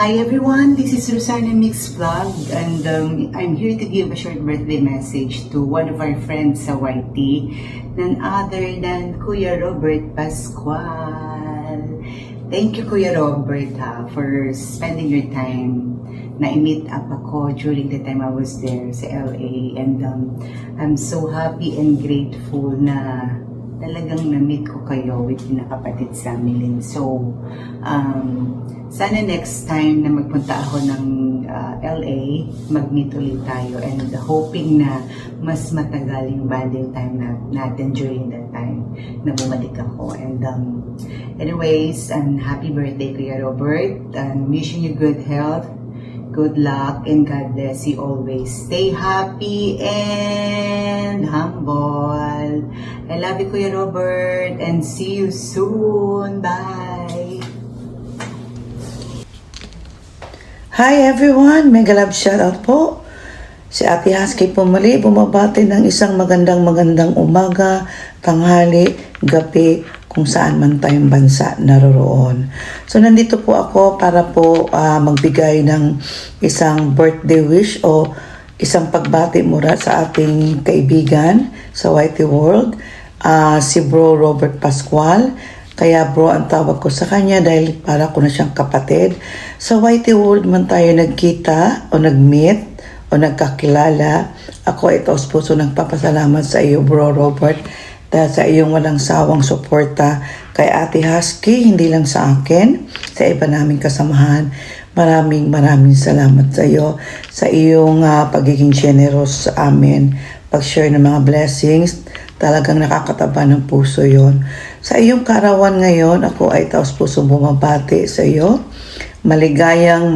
Hi everyone, this is Rosana Mix Vlog and I'm here to give a short birthday message to one of our friends sa YT, none other than Kuya Robert Pascual. Thank you Kuya Robert for spending your time. Na-meet up ako during the time I was there sa LA and I'm so happy and grateful na talagang na-meet ko kayo with kinakapatid sa amin. So, sana next time na magpunta ako ng LA, mag-meet ulit tayo and hoping na mas matagal yung bonding time natin during that time na bumalik ako. And anyways, happy birthday Kuya Robert. I'm wishing you good health, good luck, and God bless you always. Stay happy and humble. I love you Kuya Robert and see you soon. Bye! Hi everyone! Mega love shoutout po. Si Ate Husky po muli bumabati ng isang magandang umaga, tanghali, gabi, kung saan man tayong bansa naroroon. So nandito po ako para po magbigay ng isang birthday wish o isang pagbati mula sa ating kaibigan sa YT World, si Bro Robert Pascual. Kaya bro ang tawag ko sa kanya dahil para ko na siyang kapatid. Sa YT World man tayo nagkita o nag-meet o nagkakilala. Ako ay taos puso nagpapasalamat sa iyo Bro Robert dahil sa iyong walang sawang suporta kay Ate Husky, hindi lang sa akin, sa iba naming kasamahan. Maraming salamat sa iyo, sa iyong pagiging generous sa amin, pag-share ng mga blessings. Talagang nakakataba ng puso yon. Sa iyong karawan ngayon, ako ay taos puso bumabati sa iyo. Maligayang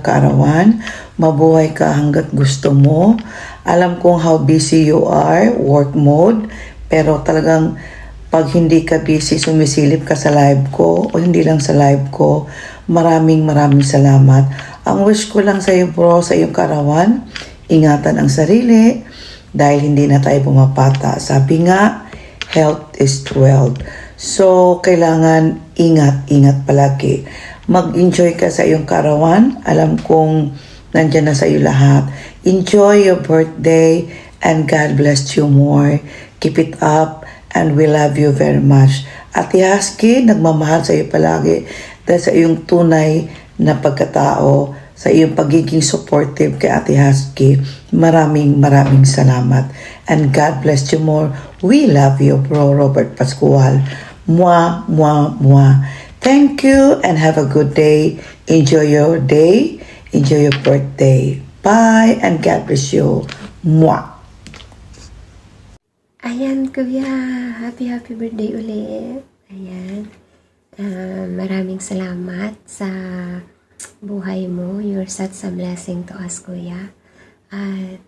karawan. Mabuhay ka hanggat gusto mo. Alam kong how busy you are, work mode. Pero talagang pag hindi ka busy, sumisilip ka sa live ko o hindi lang sa live ko. Maraming salamat. Ang wish ko lang sa iyo bro, sa iyong karawan, ingatan ang sarili dahil hindi na tayo bumapata. Sabi nga, health is wealth. So, kailangan ingat palagi. Mag-enjoy ka sa iyong karawan. Alam kong nandyan na sa iyo lahat. Enjoy your birthday and God bless you more. Keep it up and we love you very much. Ate Husky, nagmamahal sa iyo palagi dahil sa iyong tunay na pagkatao, sa iyong pagiging supportive kay Ate Husky. Maraming salamat. And God bless you more. We love you, Bro Robert Pascual. Mwah. Thank you and have a good day. Enjoy your day. Enjoy your birthday. Bye and God bless you. Mwah. Ayan, Kuya. Happy birthday ulit. Ayan. Maraming salamat sa buhay mo. You're such a blessing to us, Kuya. At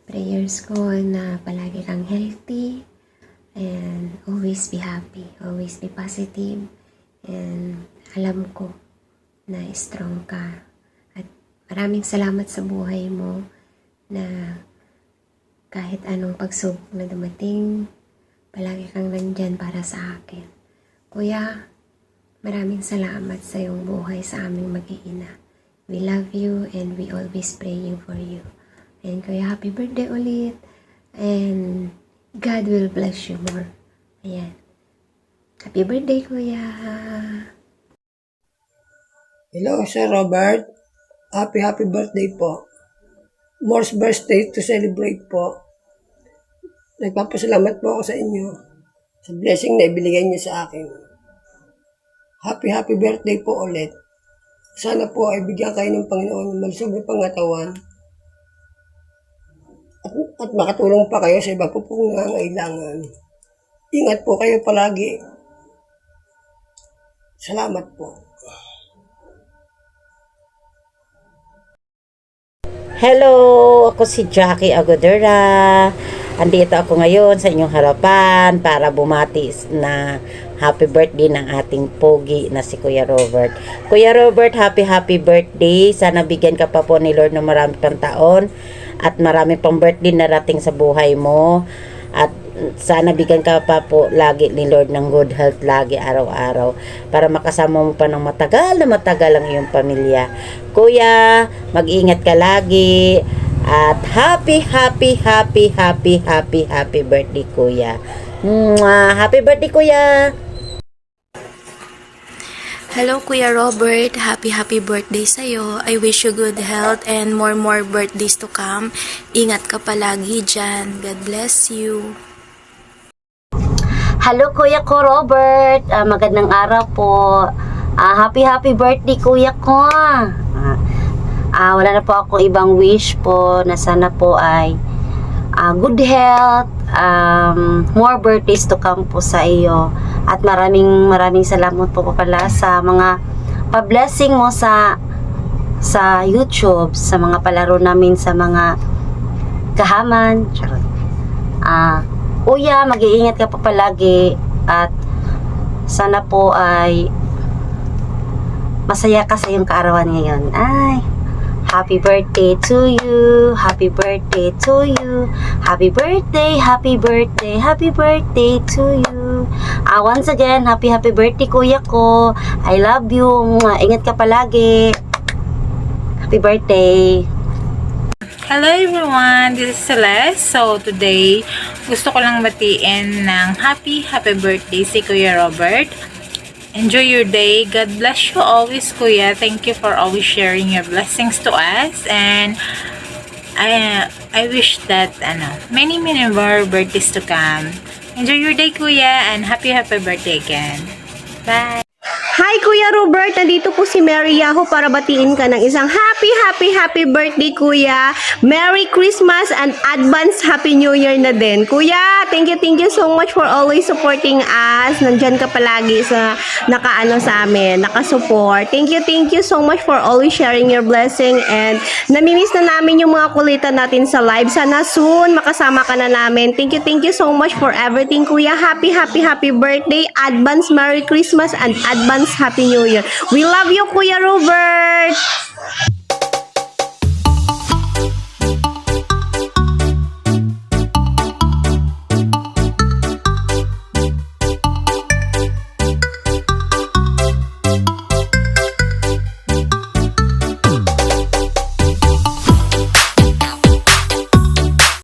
prayers ko na palagi kang healthy and always be happy. Always be positive. And alam ko na strong ka. At maraming salamat sa buhay mo na kahit anong pagsubok na dumating, palagi kang nandyan para sa akin. Kuya, maraming salamat sa iyong buhay sa aming mag-iina. We love you and we always praying for you. And Kuya, happy birthday ulit. And God will bless you more. Ayan. Happy birthday, Kuya. Hello, Sir Robert. Happy birthday po. More birthday to celebrate po. Nagpapasalamat po ako sa inyo sa blessing na ibinigay niyo sa akin. Happy birthday po ulit. Sana po ay bigyan kayo ng Panginoon ng malusog na pangatawan at makatulong pa kayo sa iba po pong nangangailangan. Ingat po kayo palagi. Salamat po. Hello! Ako si Jackie Agodera. Andito ako ngayon sa inyong harapan para bumati na happy birthday ng ating pogi na si Kuya Robert. Kuya Robert, happy birthday. Sana bigyan ka pa po ni Lord ng marami pang taon at marami pang birthday na rating sa buhay mo. At sana bigyan ka pa po lagi ni Lord ng good health lagi araw-araw para makasama mo pa ng matagal na matagal ang iyong pamilya. Kuya, mag-ingat ka lagi at happy birthday kuya. Mwah! Happy birthday kuya. Hello Kuya Robert, happy birthday sa'yo. I wish you good health and more birthdays to come. Ingat ka palagi dyan. God bless you. Hello Kuya ko Robert, magandang araw po. Happy birthday Kuya ko. Wala na po ako ibang wish po na sana po ay good health, more birthdays to come po sa iyo. At maraming salamat po pala sa mga pa-blessing mo sa YouTube, sa mga palaro namin sa mga kahaman. Charot. Kuya, mag-iingat ka pa palagi at sana po ay masaya ka sa iyong kaarawan ngayon. Happy birthday to you. Happy birthday to you. Happy birthday to you. Once again, happy birthday kuya ko. I love you. Ingat ka palagi. Happy birthday. Hello everyone, this is Celeste. So today, gusto ko lang batiin ng happy birthday si Kuya Robert. Enjoy your day. God bless you always, Kuya. Thank you for always sharing your blessings to us. And I wish that many more birthdays to come. Enjoy your day, Kuya, and happy birthday again. Bye. Hi Kuya Robert, nandito po si Mary Yaho para batiin ka ng isang happy birthday Kuya. Merry Christmas and advance Happy New Year na din. Kuya, thank you so much for always supporting us. Nandyan ka palagi sa sa amin, nakasupport. Thank you so much for always sharing your blessing and namimiss na namin yung mga kulitan natin sa live. Sana soon makasama ka na namin. Thank you so much for everything Kuya. Happy birthday, advance Merry Christmas and advance Happy New Year. We love you, Kuya Robert!